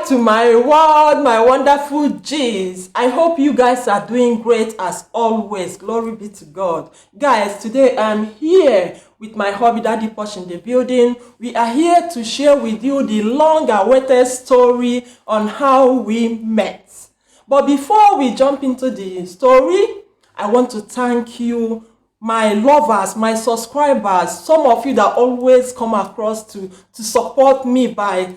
back to my world, my wonderful G's. I hope you guys are doing great as always. Glory be to God. Guys, today I'm here with my hubby Daddy Posh in the building. We are here to share with you the long-awaited story on how we met. But before we jump into the story, I want to thank you, my lovers, my subscribers, some of you that always come across to support me by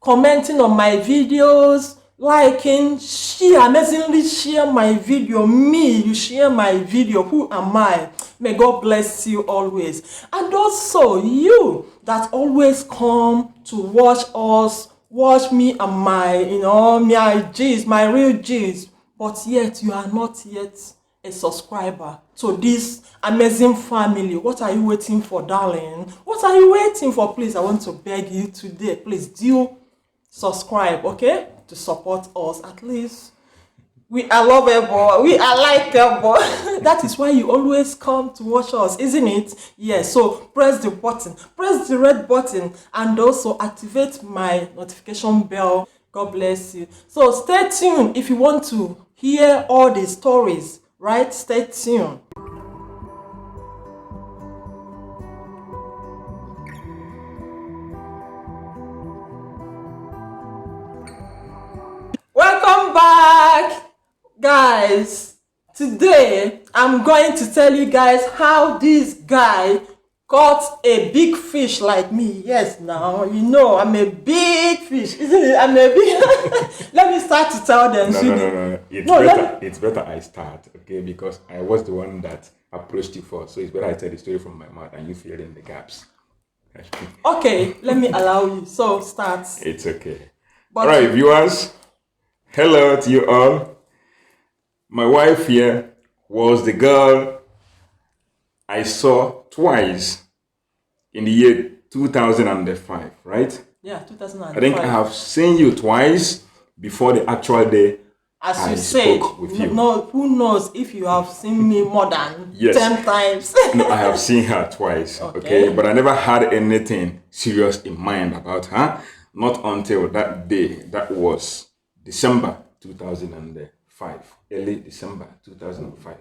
commenting on my videos, liking, share, amazingly share my video. You share my video. Who am I? May God bless you always. And also you that always come to watch me and my G's, my real G's, but yet you are not yet a subscriber to this amazing family. What are you waiting for, darling? What are you waiting for? Please, I want to beg you today, please do subscribe, okay, to support us. At least we are lovable, we are likable. That is why you always come to watch us, isn't it? Yes. So press the button, press the red button, and also activate my notification bell. God bless you. So stay tuned if you want to hear all the stories, right? Stay tuned. Welcome back, guys. Today I'm going to tell you guys how this guy caught a big fish like me. Yes, now you know I'm a big fish, isn't it? I'm a big let me start to tell them. No. It's better I start, okay? Because I was the one that approached you first. So it's better I tell the story from my mouth and you fill in the gaps. Okay, let me allow you. So start. It's okay. All right, viewers. Hello to you all. My wife here was the girl I saw twice in the year 2005, right? Yeah, 2005. I think I have seen you twice before the actual day as I you said. spoke with you. No, who knows if you have seen me more than 10 times. No, I have seen her twice, okay? But I never had anything serious in mind about her. Not until that day. That was December 2005, early December 2005,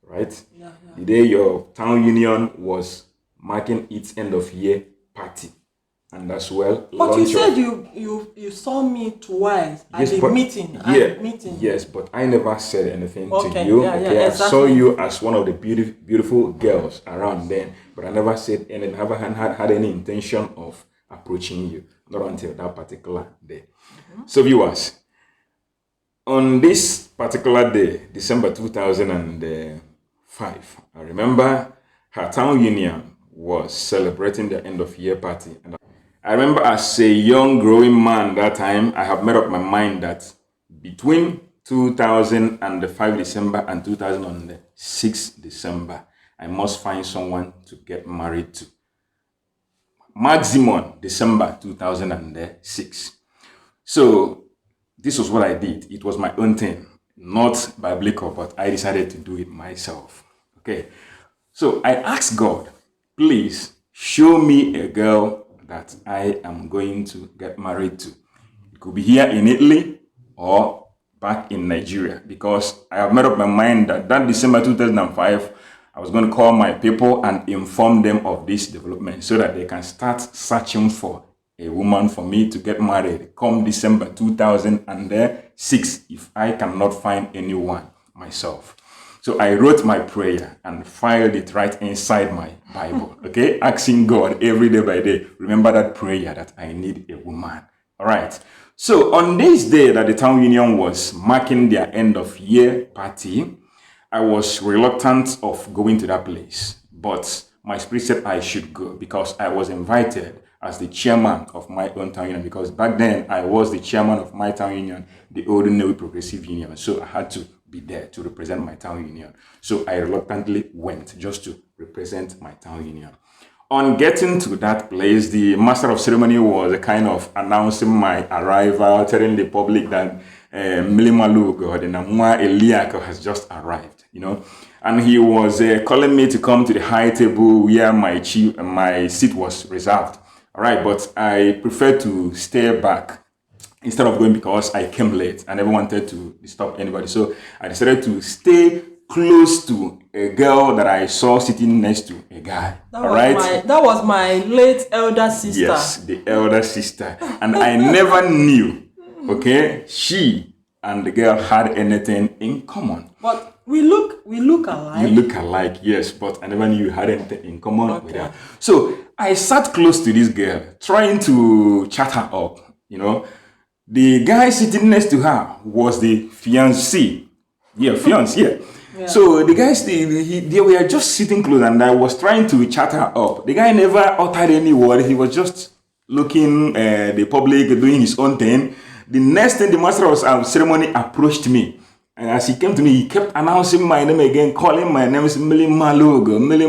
right? Yeah. The day your town union was marking its end of year party, and as well. But you said you saw me twice at the meeting. Yes, but I never said anything to Exactly. you. I saw you as one of the beautiful girls around then, but I never said anything. I never had any intention of approaching you, not until that particular day. So viewers, on this particular day, December 2005, I remember her town union was celebrating their end of year party. And I remember as a young growing man that time, I have made up my mind that between 2005 December and 2006 December, I must find someone to get married to. Maximum December 2006. So this was what I did. It was my own thing, not biblical, but I decided to do it myself. Okay. So I asked God, please show me a girl that I am going to get married to. It could be here in Italy or back in Nigeria, because I have made up my mind that December 2005, I was going to call my people and inform them of this development so that they can start searching for a woman for me to get married come December 2006 if I cannot find anyone myself. So I wrote my prayer and filed it right inside my Bible, okay? Asking God every day by day, remember that prayer that I need a woman. All right. So on this day that the town union was marking their end of year party, I was reluctant of going to that place, but my spirit said I should go because I was invited as the chairman of my own town union, because back then I was the chairman of my town union, the Ordinary Progressive Union. So I had to be there to represent my town union. So I reluctantly went just to represent my town union. On getting to that place, the master of ceremony was kind of announcing my arrival, telling the public that Milimalug or the Namwa Eliak has just arrived, and he was calling me to come to the high table where my seat was reserved. All right, but I prefer to stay back instead of going because I came late. I never wanted to disturb anybody. So I decided to stay close to a girl that I saw sitting next to a guy. That was my late elder sister. Yes, the elder sister. And I never knew, okay, she and the girl had anything in common. But we look alike. You look alike, yes, but I never knew you had anything in common with her. So I sat close to this girl, trying to chat her up, you know. The guy sitting next to her was the fiancé. Yeah, fiancé, yeah. Yeah. So the guys, they were just sitting close, and I was trying to chat her up. The guy never uttered any word. He was just looking the public, doing his own thing. The next thing, the master of ceremony approached me. And as he came to me, he kept announcing my name again, calling my name is Mili Malugo. Then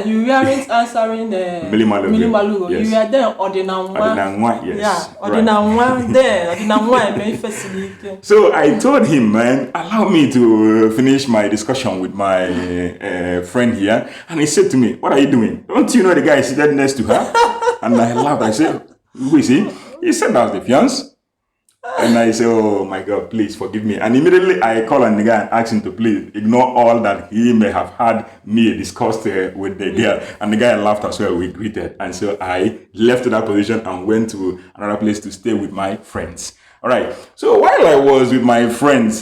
you weren't answering Mili Malugo. Yes. You were there Ordinangwa, yes. Yeah, Ordinangwa there. Ordinangwa. So I told him, man, allow me to finish my discussion with my friend here. And he said to me, what are you doing? Don't you know the guy sitting next to her? And I laughed. I said, who is he? He said that was the fiancé. And I say, oh my God, please forgive me. And immediately I call on the guy and ask him to please ignore all that he may have had me discussed with the girl. And the guy laughed as well. We greeted. And so I left that position and went to another place to stay with my friends. All right. So while I was with my friends,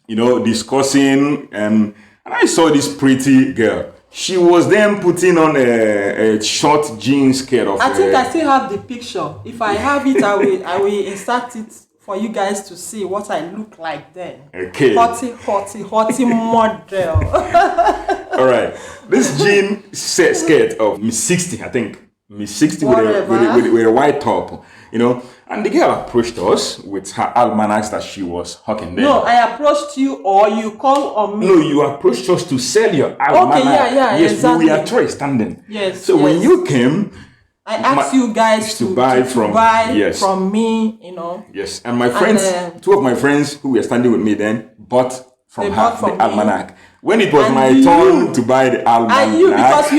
discussing, and I saw this pretty girl. She was then putting on a short jean skirt of. I think I still have the picture. If I have it, I will insert it for you guys to see what I look like then. Okay. Hotty model. All right. This jean skirt of Miss 60, I think. Miss 60 with a white top, you know. And the girl approached us with her almanacs that she was hawking there. No, I approached you or you called on me. No, you approached us to sell your almanac. Okay, yeah, yes, exactly. We were three standing. Yes. So when you came, I asked you guys to buy from me, you know. Yes, and my friends, two of my friends who were standing with me then, bought from her the almanac. When it was my turn to buy the almanac. And you, because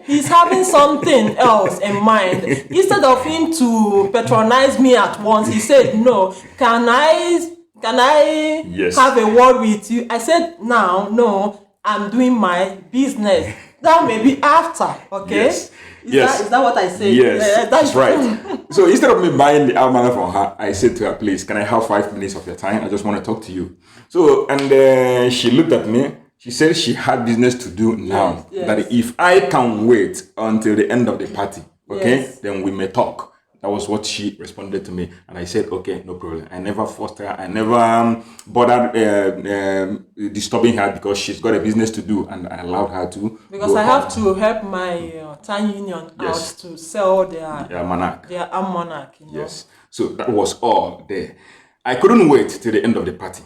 he's having something else in mind. Instead of him to patronize me at once, he said, no, can I have a word with you? I said, no, I'm doing my business. That may be after, okay? Yes. Is that what I said? Yes, that's right. So instead of me buying the almanac from her, I said to her, please, can I have 5 minutes of your time? I just want to talk to you. So, and she looked at me. She said she had business to do now. Yes. That if I can wait until the end of the party, okay, then we may talk. That was what she responded to me. And I said, okay, no problem. I never forced her. I never bothered disturbing her because she's got a business to do. And I allowed her to. Because I have to help my town union out to sell their almanac. Their almanac, you know? Yes. So that was all there. I couldn't wait till the end of the party.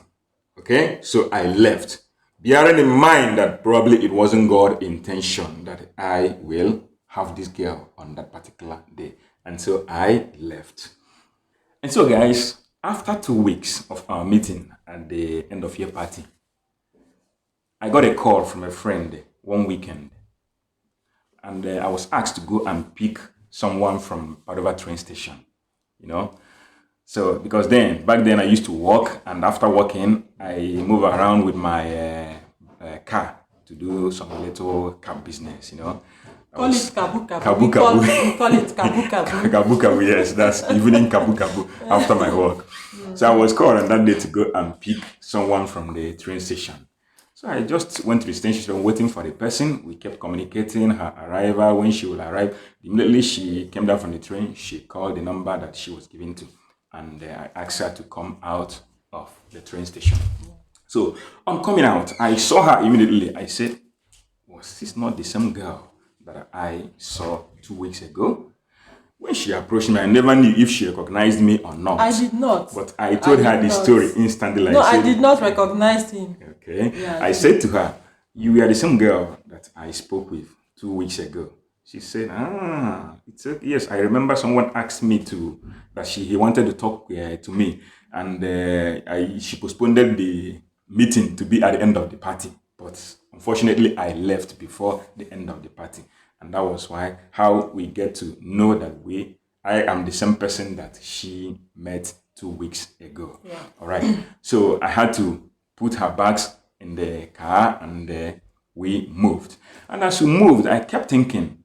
Okay? So I left. Bearing in mind that probably it wasn't God's intention that I will have this girl on that particular day. And so I left. And so guys, after 2 weeks of our meeting at the end of year party, I got a call from a friend one weekend. And I was asked to go and pick someone from Padova train station, you know. So, because back then I used to walk, and after walking, I move around with my car to do some little cab business, you know. Call it kabu kabu. Kabu kabu. We call it kabu kabu. Kabu kabu, yes, that's evening kabu kabu after my work. So I was called on that day to go and pick someone from the train station. So I just went to the station waiting for the person. We kept communicating her arrival, when she will arrive. Immediately she came down from the train, she called the number that she was given to. And I asked her to come out of the train station. So on coming out, I saw her immediately. I said, was this not the same girl that I saw 2 weeks ago? When she approached me, I never knew if she recognized me or not. I did not. But I told her the story instantly. No, I did not recognize him. Okay. Yeah, I said to her, you are the same girl that I spoke with 2 weeks ago. She said, it's okay. Yes, I remember someone asked me that he wanted to talk to me. And she postponed the meeting to be at the end of the party. But unfortunately, I left before the end of the party. And that was how we get to know that we I am the same person that she met 2 weeks ago. Yeah. All right. So I had to put her bags in the car and we moved. And as we moved, I kept thinking,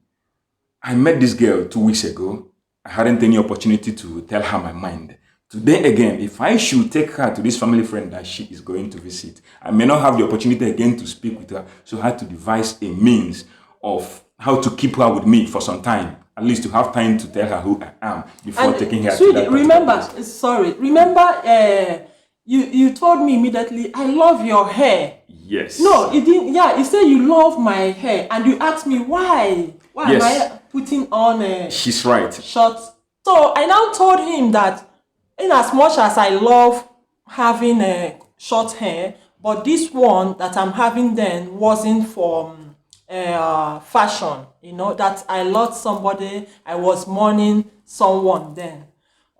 I met this girl 2 weeks ago. I hadn't any opportunity to tell her my mind. Today again, if I should take her to this family friend that she is going to visit, I may not have the opportunity again to speak with her. So I had to devise a means of how to keep her with me for some time, at least to have time to tell her who I am before And taking her to sweetie, that particular remember, place. remember, you told me immediately, I love your hair. Yes. No, you didn't. Yeah, you said you love my hair, and you asked me why. Why Yes. am I putting on a She's right. short? So I now told him that, in as much as I love having a short hair, but this one that I'm having then wasn't from fashion. You know that I loved somebody. I was mourning someone then.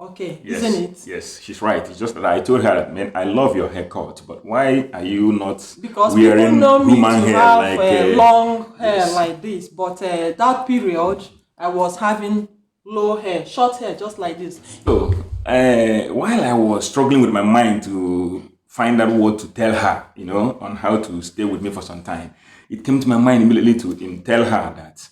Okay, Yes, isn't it? yes, she's right. It's just that I told her that, man, I love your haircut, but why are you not Because people wearing know me human to hair have like long hair yes. like this, but that period I was having low hair, short hair, just like this. So, while I was struggling with my mind to find out what to tell her, on how to stay with me for some time, it came to my mind immediately to tell her that,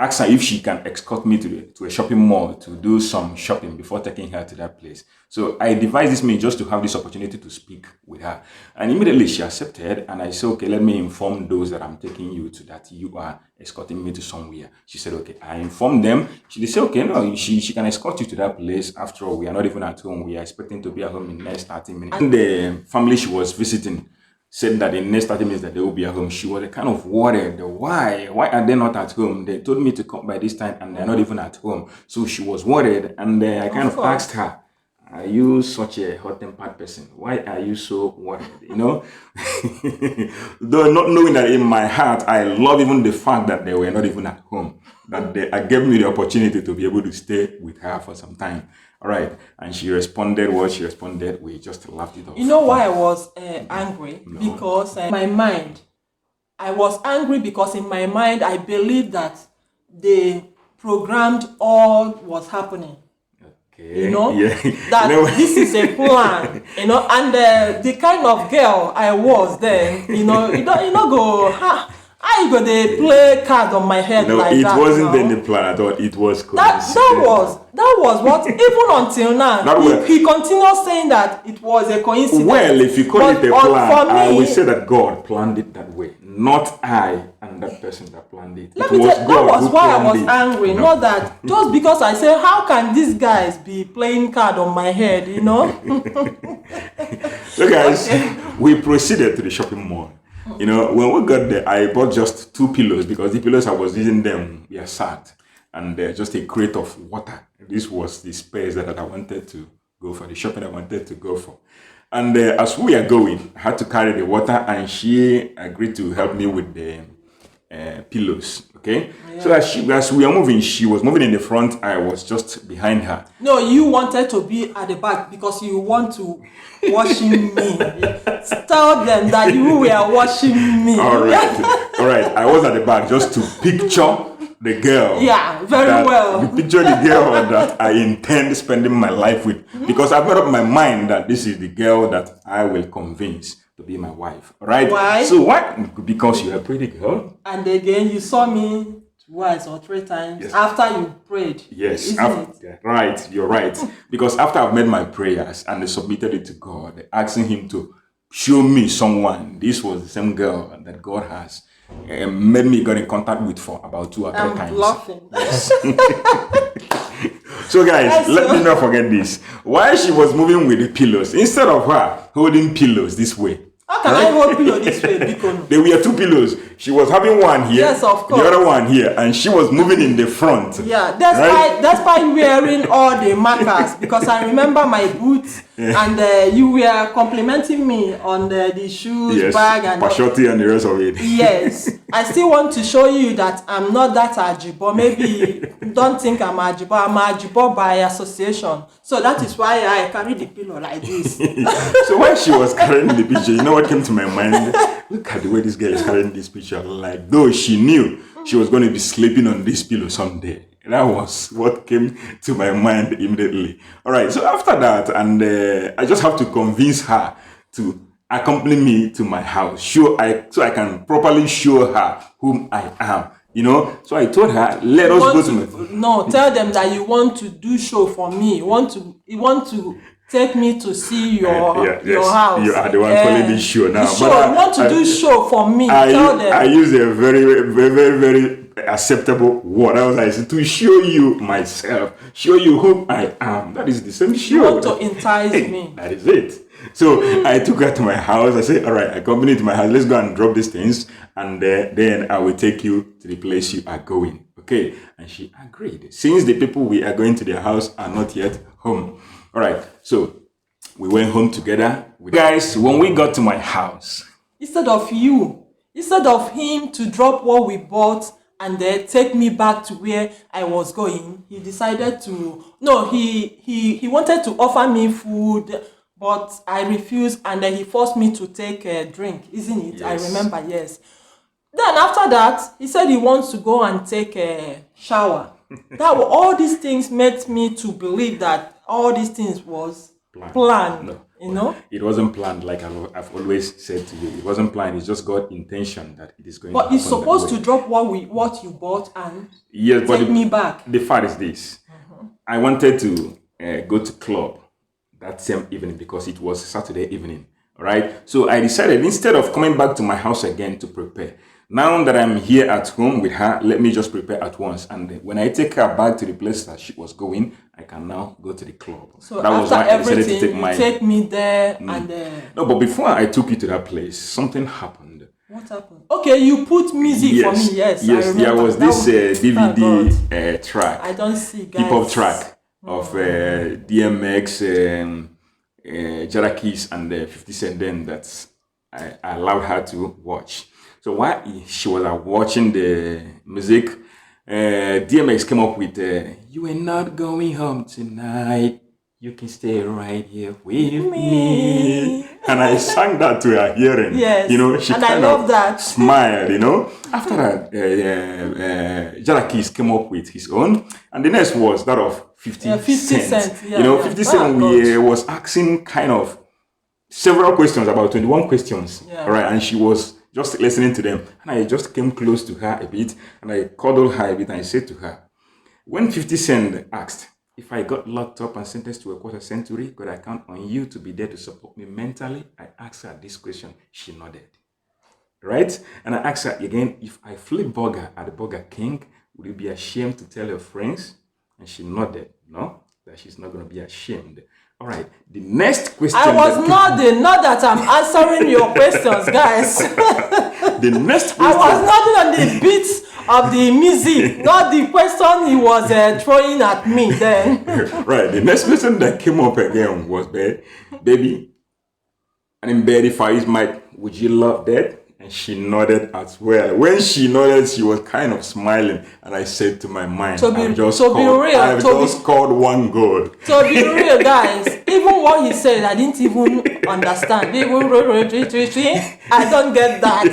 ask her if she can escort me to a shopping mall to do some shopping before taking her to that place. So I devised this means just to have this opportunity to speak with her. And immediately she accepted, and I said, okay, let me inform those that I'm taking you to, that you are escorting me to somewhere. She said, okay. I informed them. They said, okay, no, she can escort you to that place. After all, we are not even at home. We are expecting to be at home in the next 30 minutes. And the family she was visiting said that in the next 30 minutes that they will be at home. She was kind of worried. Why are they not at home? They told me to come by this time and they're not even at home. So she was worried, and I kind of asked her, are you such a hot-tempered person? Why are you so worried? Though not knowing that in my heart, I love even the fact that they were not even at home, that they gave me the opportunity to be able to stay with her for some time. All right. And she responded what she responded. We just laughed it off. You know why I was angry? No. Because my mind, I was angry because in my mind, I believed that they programmed all was happening. Okay. Yeah. That You know, this is a plan, and the kind of girl I was then, you don't go, how you go they play card on my head like it that? wasn't any plan at all. It was That was what, even until now, he continues saying that it was a coincidence. Well, if you call it a plan, for me, I will say that God planned it that way, not I and that person that planned it. Let me tell you, that was why I was angry. Not that just because I say, how can these guys be playing card on my head, So guys, we proceeded to the shopping mall. When we got there, I bought just 2 pillows because the pillows I was using them were sagged, and just a crate of water. This was the space that I wanted to go for, the shopping I wanted to go for. And as we are going, I had to carry the water, and she agreed to help me with the pillows. Okay, yeah. So as we are moving, she was moving in the front. I was just behind her. No, you wanted to be at the back because you want to washing me. Tell them that you were washing me. All right. I was at the back just to picture the girl. Yeah, very well. Picture the girl that I intend spending my life with, because I've made up my mind that this is the girl that I will convince to be my wife. Right? Why? So why? Because you're a pretty girl. And again, you saw me twice or 3 times after you prayed. Yes, right. You're right. Because after I've made my prayers and I submitted it to God, asking Him to show me someone, this was the same girl that God has made me get in contact with for about 2 or 3 times. I'm laughing. Yes. So guys, let me not forget this. While she was moving with the pillows, instead of her holding pillows this way, how can I hold pillow this way, Bikono? There were 2 pillows. She was having one here, yes, of course, the other one here, and she was moving in the front. Yeah, that's why wearing all the markers, because I remember my boots, and you were complimenting me on the shoes, bag, and Pashoti and the rest of it. Yes, I still want to show you that I'm not that Ajibo. Maybe don't think I'm Ajibo. I'm Ajibo by association. So that is why I carry the pillow like this. So when she was carrying the picture, you know what came to my mind? Look at the way this girl is carrying this picture. Like, though she knew she was going to be sleeping on this pillow someday. That was what came to my mind immediately. All right. So after that, and I just have to convince her to accompany me to my house. So I can properly show her whom I am. So I told her, let us go to my. No, tell them that you want to do show for me. You want to take me to see Yeah, your yes, you house. are the one calling this show now. Show. But You want to do show for me. Tell I them. use a very, very, very, very acceptable word. I was like, to show you myself, show you who I am. That is the same show. You want to entice me. That is it. So I took her to my house. I said, all right, accompany to my house. Let's go and drop these things. And then I will take you to the place you are going. Okay. And she agreed. Since the people we are going to their house are not yet home. All right. So we went home together. Guys, when we got to my house, Instead of him to drop what we bought and then take me back to where I was going, he decided to. No, he wanted to offer me food, but I refused, and then he forced me to take a drink, isn't it? Yes. I remember, yes. Then after that, he said he wants to go and take a shower. All these things made me to believe that all these things was planned. No. It wasn't planned, like I've always said to you. It wasn't planned. It's just God's intention that it is going to But happen. it's supposed to drop what you bought and take me back. The fact is this. I wanted to go to club that same evening because it was Saturday evening. All right. So I decided, instead of coming back to my house again to prepare, now that I'm here at home with her, let me just prepare at once. And when I take her back to the place that she was going, I can now go to the club. So that was why I decided to take me there and No, but before I took you to that place, something happened. What happened? Okay, you put music for me. Yes, I remember. There was this DVD track. I don't see, guys. Hip hop track of DMX, Jada Keys, and 50 Cent. Then that I allowed her to watch. So while she was watching the music, DMX came up with "You are not going home tonight. You can stay right here with me." And I sang that to her hearing. Yes. She and kind of that. smiled, After that, Jada Keys came up with his own. And the next was that of 50 Cent. 50 Cent was asking kind of several questions, about 21 questions. Yeah. Right? And she was just listening to them. And I just came close to her a bit. And I cuddled her a bit. And I said to her, when 50 Cent asked, if I got locked up and sentenced to a quarter century, could I count on you to be there to support me mentally? I asked her this question. She nodded. Right? And I asked her again, if I flip burger at the Burger King, would you be ashamed to tell your friends? And she nodded. No, that she's not going to be ashamed. All right. The next question. I was nodding, not that I'm answering your questions, guys. The next question. I was nodding on the beats of the music, not the question he was throwing at me then. Right. The next question that came up again was, baby, and in bed, if I use my, would you love that? And she nodded as well. When she nodded, she was kind of smiling. And I said to my mind, I've just called one goal. To be real, guys, even what he said, I didn't even understand. I don't get that.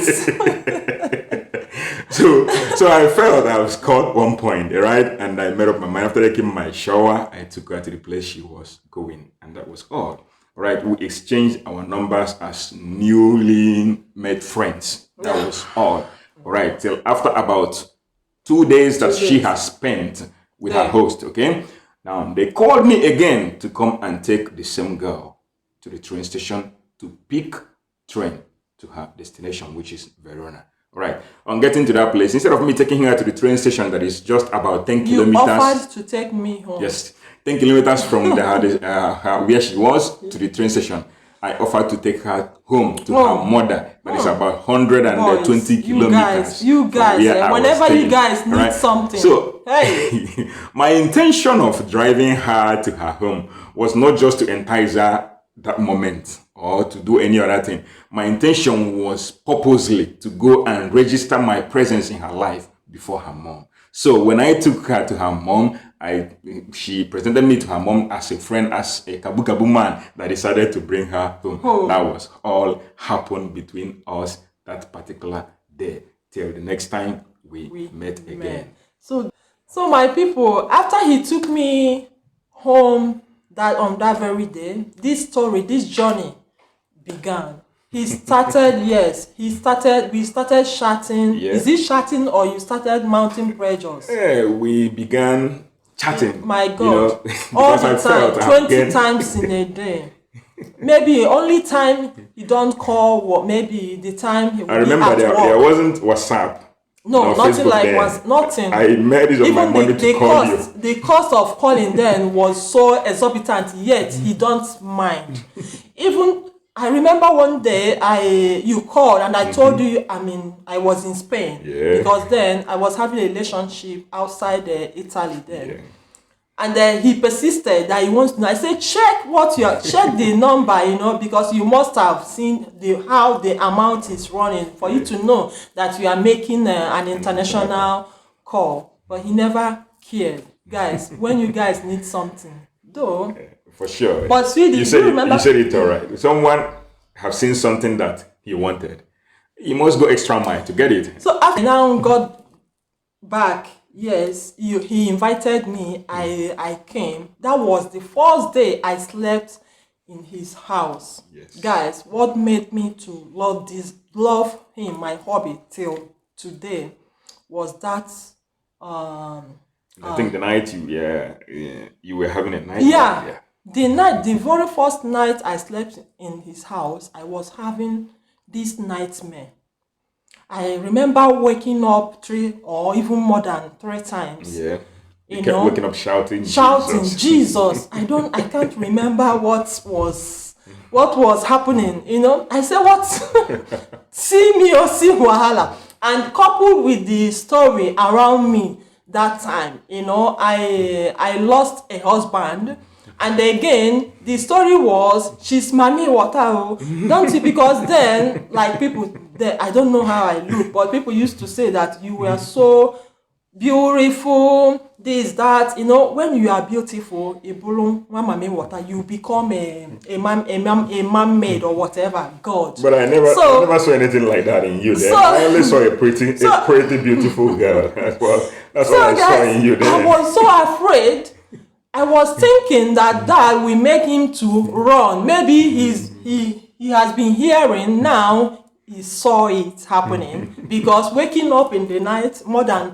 So I felt I was scored 1 point, right? And I made up my mind. After taking my shower, I took her to the place she was going. And that was all. Right, we exchanged our numbers as newly made friends. That was all. Right, till after about 2 days that she has spent with her host. Okay, now they called me again to come and take the same girl to the train station to pick train to her destination, which is Verona. All right, on getting to that place, instead of me taking her to the train station that is just about 10 kilometers. You offered to take me home. Yes. 10 kilometers from where she was to the train station. I offered to take her home to her mother. That is about 120 kilometers. You guys, whenever you guys need something. So, my intention of driving her to her home was not just to entice her that moment or to do any other thing. My intention was purposely to go and register my presence in her life before her mom. So when I took her to her mom, she presented me to her mom as a friend, as a kabu man that decided to bring her home. That was all happened between us that particular day till the next time we met again. So So my people, after he took me home that on that very day, this story, this journey began. He started, yes, we started chatting. Yeah. Is it chatting or you started mounting pressures? Yeah, we began chatting. My You know, God, all because the I felt time, I've 20 times in a day. Maybe only time he don't call, what maybe the time he I will be remember at there work. wasn't WhatsApp. No, nothing Facebook like then. was nothing. I made it on my Even money to call you. the cost of calling then was so exorbitant, yet he don't mind. Even I remember one day you called and I told you, I was in Spain, Yeah. because then I was having a relationship outside Italy then. Yeah. And then he persisted that he wants to know. I said, check the number, because you must have seen how the amount is running for you to know that you are making an international call. But he never cared. Guys, when you guys need something, though. For sure. But sweetie, do you remember? You said it all right. Someone have seen something that he wanted. He must go extra mile to get it. So after I now got back, yes, he invited me. I came. That was the first day I slept in his house. Yes. Guys, what made me to love him, my hobby till today, was that I think the night you were having a night. yeah. The very first night I slept in his house, I was having this nightmare. I remember waking up 3 or even more than 3 times. Yeah. You kept waking up shouting Jesus. I can't remember what was happening. I said, what? See me or see wahala. And coupled with the story around me that time, I lost a husband. And again, the story was, she's mommy water, don't you? Because then, like people, I don't know how I look, but people used to say that you were so beautiful, this, that, when you are beautiful, you become a man-made or whatever, God. But I never saw anything like that in you then. I only saw a pretty beautiful girl. That's what I saw in you then. I was so afraid. I was thinking that will make him to run. Maybe he has been hearing, now he saw it happening. Because waking up in the night more than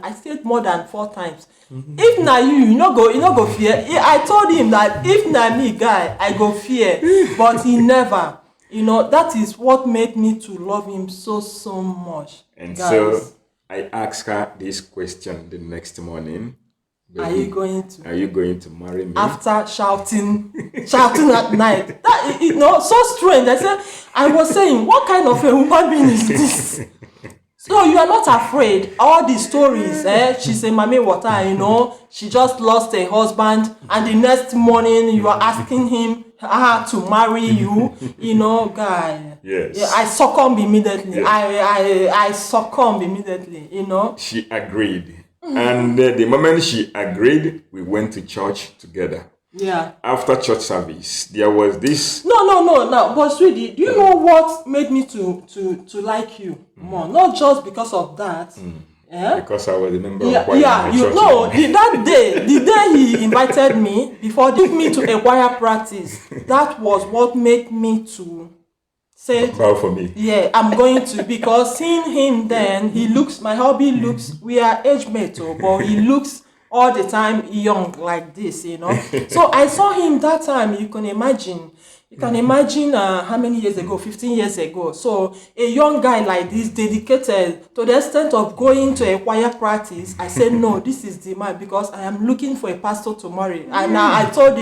4 times. If na you no go fear. I told him that if na me guy, I go fear. But he never. That is what made me to love him so much. And guys. So I asked her this question the next morning. Baby, are you going to marry me? After shouting at night. That so strange. I was saying, what kind of a human being is this? So you are not afraid. All the stories, she's a mommy water, she just lost a husband, and the next morning you are asking him to marry you, guy. Yes. Yeah, I succumb immediately. Yes. I succumb immediately, She agreed. And the moment she agreed, we went to church together. Yeah. After church service, there was this. No. But sweetie, do you know what made me to like you more? Not just because of that. Yeah? Because I was a member of choir. That the day he invited me, before he took me to a choir practice, that was what made me to say, bow for me. Yeah, I'm going to, because seeing him then, my hobby looks, we are age mates, but he looks all the time young like this, So I saw him that time. You can imagine how many years ago, 15 years ago. So a young guy like this, dedicated to the extent of going to a choir practice. I said, no, this is the man, because I am looking for a pastor to marry. And I told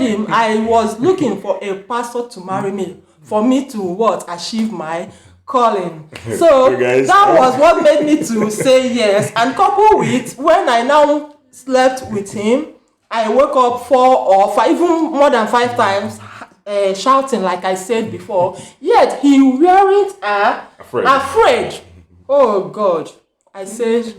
him, I was looking for a pastor to marry me, for me to achieve my calling. So that was what made me to say yes. And coupled with, when I now slept with him, I woke up 4 or 5, even more than 5 times, shouting, like I said before. Yet he weren't afraid. Oh God! I said,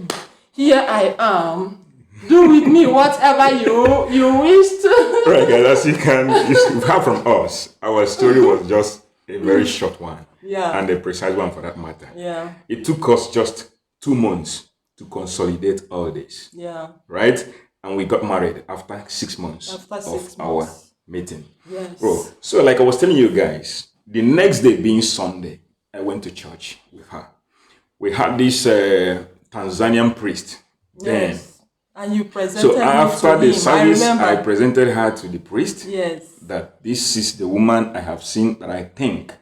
here I am. Do with me whatever you wish to. Right, guys. As you heard from us, our story was just a very short one. Yeah. And a precise one for that matter. Yeah. It took us just 2 months to consolidate all this. Yeah. Right? And we got married after 6 months After of 6 our months. meeting. Bro, Yes. so like I was telling you guys, the next day being Sunday, I went to church with her. We had this Tanzanian priest then. Yes. And you So presented me to after the him. I service, I remember. presented her to the priest Yes. that this is the woman I have seen that I think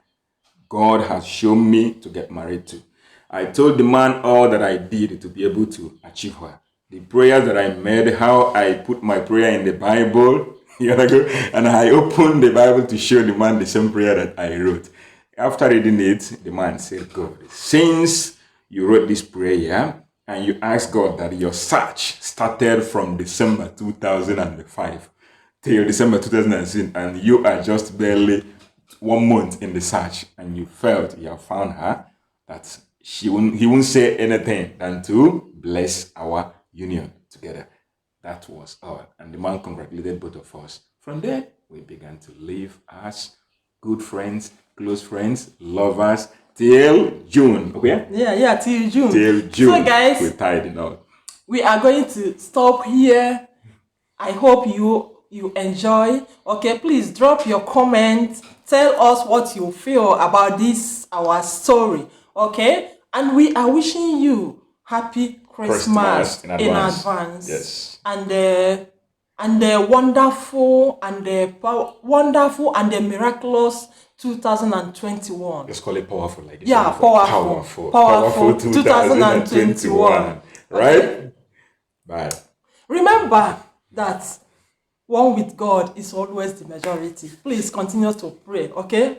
God has shown me to get married to. I told the man all that I did to be able to achieve her. The prayer that I made, how I put my prayer in the Bible, and I opened the Bible to show the man the same prayer that I wrote. After reading it, the man said, God, since you wrote this prayer and you asked God that your search started from December 2005 till December 2006, and you are just barely 1 month in the search, and you felt you have found her, that he won't say anything than to bless our union together. That was all. And the man congratulated both of us. From there, we began to live as good friends, close friends, lovers, till June. Okay? Yeah, till June. Till June. So guys, we tied it up. we are going to stop here. I hope you enjoy. Okay, please drop your comments. Tell us what you feel about this our story. Okay, and we are wishing you happy Christmas in advance. Yes. And the wonderful and the miraculous 2021. Let's call it powerful, like Yeah, powerful 2021. Right? Okay? Bye. Remember that one with God is always the majority. Please continue to pray, okay?